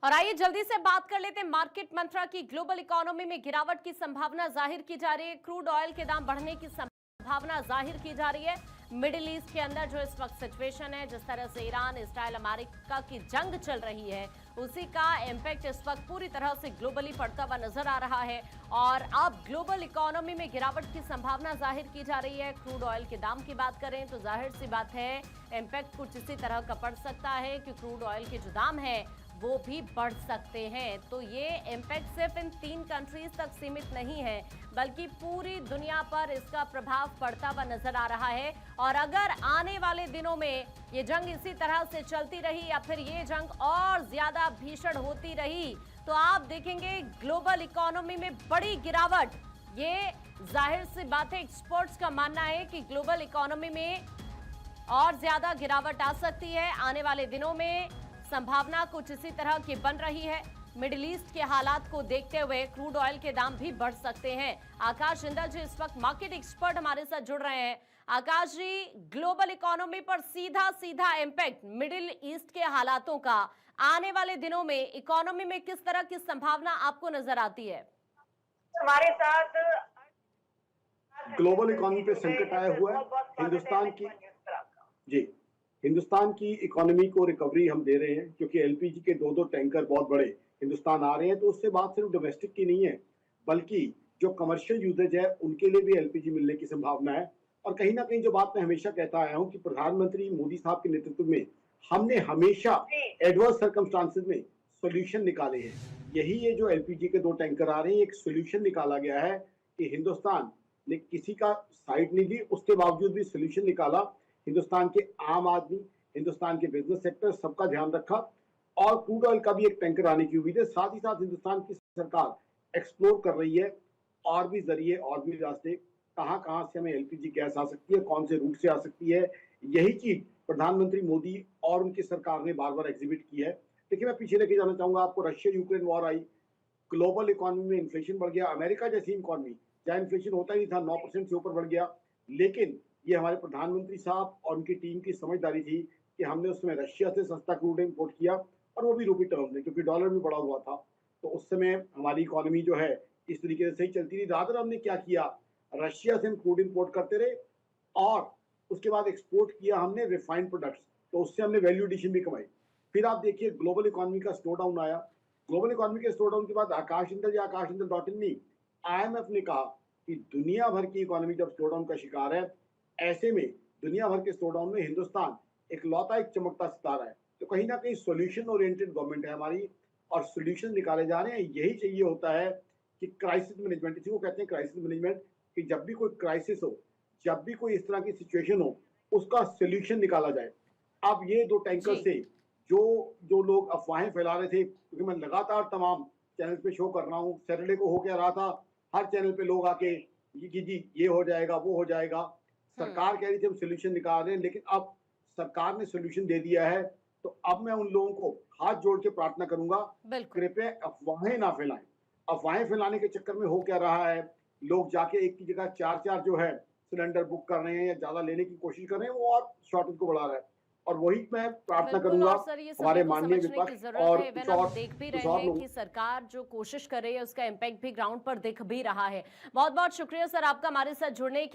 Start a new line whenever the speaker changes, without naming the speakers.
और आइए जल्दी से बात कर लेते हैं मार्केट मंत्रा की। ग्लोबल इकोनॉमी में गिरावट की संभावना जाहिर की जा रही है। क्रूड ऑयल के दाम बढ़ने की संभावना जाहिर की जा रही है। मिडिल ईस्ट के अंदर जो इस वक्त सिचुएशन है, जिस तरह से ईरान, इजराइल, अमेरिका की जंग चल रही है, उसी का इंपैक्ट इस वक्त पूरी तरह से ग्लोबली पड़ता हुआ नजर आ रहा है। और अब ग्लोबल इकोनॉमी में गिरावट की संभावना जाहिर की जा रही है। क्रूड ऑयल के दाम की बात करें तो जाहिर सी बात है इंपैक्ट कुछ इसी तरह का पड़ सकता है कि क्रूड ऑयल के जो दाम है वो भी बढ़ सकते हैं। तो ये इंपैक्ट सिर्फ इन 3 कंट्रीज तक सीमित नहीं है, बल्कि पूरी दुनिया पर इसका प्रभाव पड़ता हुआ नजर आ रहा है। और अगर आने वाले दिनों में ये जंग इसी तरह से चलती रही या फिर ये जंग और ज्यादा भीषण होती रही तो आप देखेंगे ग्लोबल इकोनॉमी में बड़ी गिरावट। ये जाहिर सी बात है, एक्सपर्ट्स का मानना है कि ग्लोबल इकोनॉमी में और ज्यादा गिरावट आ सकती है। आने वाले दिनों में संभावना कुछ इसी तरह की बन रही है। मिडिल ईस्ट के हालात को देखते हुए क्रूड ऑयल के दाम भी बढ़ सकते हैं। आकाश जिंदल जी इस वक्त मार्केट एक्सपर्ट हमारे साथ जुड़ रहे हैं। आकाश जी, ग्लोबल इकोनॉमी पर सीधा सीधा इंपैक्ट मिडिल ईस्ट के हालातों का आने वाले दिनों में इकोनॉमी में किस तरह की संभावना आपको नजर आती है?
हमारे साथ
ग्लोबल इकोनॉमी पे संकट आया हुआ है। हिंदुस्तान की जी हिंदुस्तान की इकोनॉमी को रिकवरी हम दे रहे हैं, क्योंकि एलपीजी के 2-2 टैंकर बहुत बड़े हिंदुस्तान आ रहे हैं। तो उससे बात सिर्फ डोमेस्टिक की नहीं है, बल्कि जो कमर्शियल यूजेज है उनके लिए भी एलपीजी मिलने की संभावना है। और कहीं ना कहीं जो बात मैं हमेशा कहता आया हूं कि प्रधानमंत्री मोदी साहब के नेतृत्व में हमने हमेशा एडवर्स सर्कमस्टांसेस में सोल्यूशन निकाले हैं। यही ये जो एलपीजी के 2 टैंकर आ रहे हैं, एक सोल्यूशन निकाला गया है कि हिंदुस्तान ने किसी का साइड नहीं ली, उसके बावजूद भी सोल्यूशन निकाला। हिंदुस्तान के आम आदमी, हिंदुस्तान के बिजनेस सेक्टर, सबका ध्यान रखा और क्रूड ऑयल का भी एक टैंकर आने की उम्मीद है। साथ ही साथ हिंदुस्तान की सरकार एक्सप्लोर कर रही है और भी जरिए और भी रास्ते, कहां कहां से हमें एलपीजी गैस आ सकती है, कौन से रूट से आ सकती है। यही चीज प्रधानमंत्री मोदी और उनकी सरकार ने बार बार एग्जिबिट की है। देखिए, मैं पीछे लेके जाना चाहूंगा आपको। रशिया यूक्रेन वॉर आई, ग्लोबल इकोनॉमी में इन्फ्लेशन बढ़ गया। अमेरिका जैसी इकोनॉमी जहां इन्फ्लेशन होता ही नहीं था, 9% से ऊपर बढ़ गया। लेकिन ये हमारे प्रधानमंत्री साहब और उनकी टीम की समझदारी थी कि हमने उसमें रशिया से सस्ता क्रूड इंपोर्ट किया, और वो भी रूपी टर्म में, क्योंकि डॉलर भी बढ़ा हुआ था। तो उस समय हमारी इकोनॉमी जो है इस तरीके से सही चलती रही। रादर हमने क्या किया, रशिया से हम क्रूड इंपोर्ट करते रहे और उसके बाद एक्सपोर्ट किया हमने रिफाइंड प्रोडक्ट्स, तो उससे हमने वैल्यू एडिशन भी कमाई। फिर आप देखिए ग्लोबल इकोनॉमी का स्लो डाउन आया। ग्लोबल इकोनॉमी के स्लो डाउन के बाद आकाश जिंदल या आकाश जिंदल डॉट इन नहीं, IMF ने कहा कि दुनिया भर की इकोनॉमी जब स्लो डाउन का शिकार है, ऐसे में दुनिया भर के स्लो डाउन में हिंदुस्तान एक लौता एक चमकता सितारा है। तो कहीं ना कहीं सॉल्यूशन ओरिएंटेड गवर्नमेंट है हमारी और सॉल्यूशन निकाले जा रहे हैं। यही चाहिए होता है कि क्राइसिस मैनेजमेंट, इसी को कहते हैं क्राइसिस मैनेजमेंट, कि जब भी कोई क्राइसिस हो, जब भी कोई इस तरह की सिचुएशन हो, उसका सॉल्यूशन निकाला जाए। अब ये 2 टैंकर से जो जो लोग अफवाहें फैला रहे थे, क्योंकि मैं लगातार तमाम चैनल पे शो कर रहा हूँ, सैटरडे को हो क्या रहा था, हर चैनल पे लोग आके कि जी ये हो जाएगा, वो हो जाएगा। सरकार कह रही थी हम सोल्यूशन निकाल रहे हैं, लेकिन अब सरकार ने सोल्यूशन दे दिया है। तो अब मैं उन लोगों को हाथ जोड़ के प्रार्थना करूंगा, कृपया अफवाहें ना फैलाएं। अफवाहें फैलाने के चक्कर में हो क्या रहा है, लोग जाके एक की जगह 4-4 जो है सिलेंडर बुक कर रहे हैं या ज्यादा लेने की कोशिश कर रहे हैं, वो और शॉर्टेज को बढ़ा रहा है। और वही मैं प्रार्थना करूंगा हमारे माननीय विपक्ष और
देख भी रहे हैं कि सरकार जो कोशिश कर रही है उसका इंपैक्ट भी ग्राउंड पर दिख भी रहा है। बहुत बहुत शुक्रिया सर आपका हमारे साथ जुड़ने के